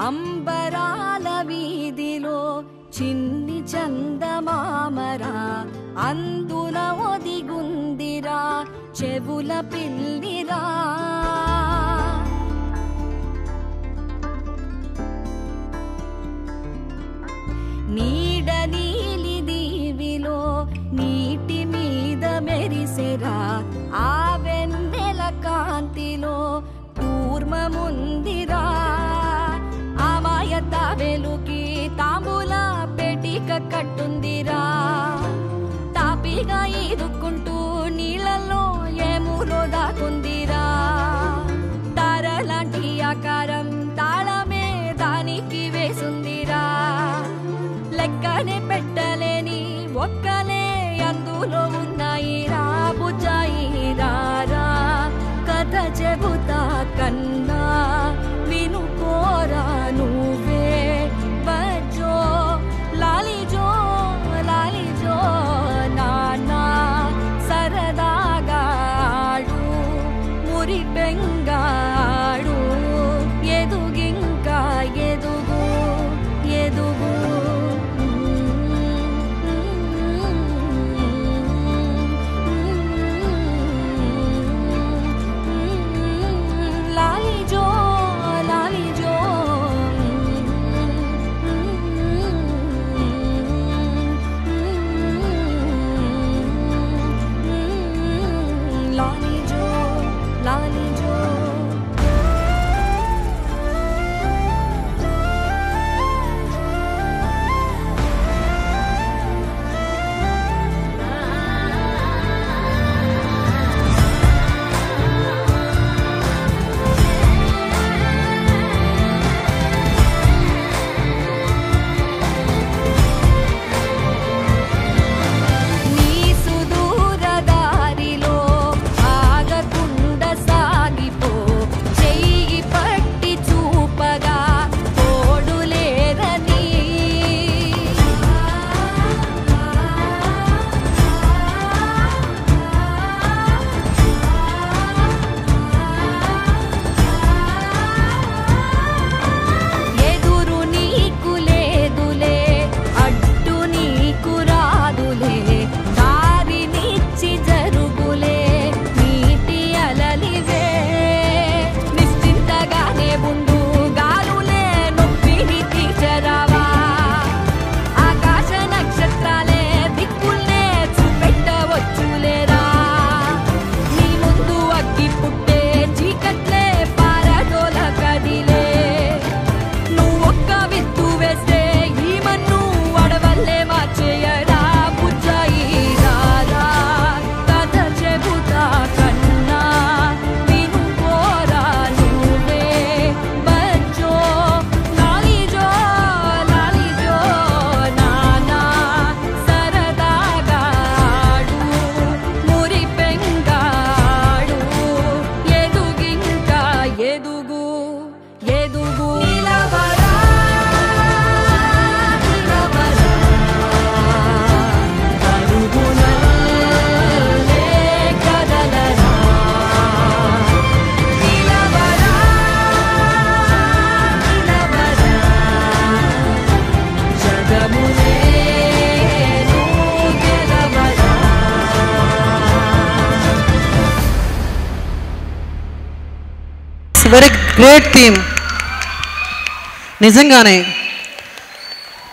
అంబరాల వీధిలో చిన్ని చందమామరా అందున ఒదిగుందిరా చెవుల పిల్లిరా నీడ నీలి దీవిలో నీటి మీద మెరిసెరా ఆ వెన్నెల కాంతిలో కూర్మముందిరా అమాయత వెలుకి తాంబూల పెటిక కట్టుందిరా తాపిగా ఈదుకుంటూ నీళ్ళల్లో ఏములో దాకుందిరా తారలాంటి ఆకారం తాళమే దానికి వేసుందిరా లెక్కనే పెట్టలేని ఒక్కలే అందులో ఉన్నాయిరా బుజ్జాయి రారా కథ చెబుతా కన్నా వినుకోరా నువ్వే బజ్జో లాలిజో లాలిజో నానా సరదాగా ఆడు మురి బెంగాడు ఎదుగింకా ఎదుగు ఎదుగు లాలిజో లాలిజో లాలిజో లాలిజో వెరీ గ్రేట్ థీమ్ నిజంగానే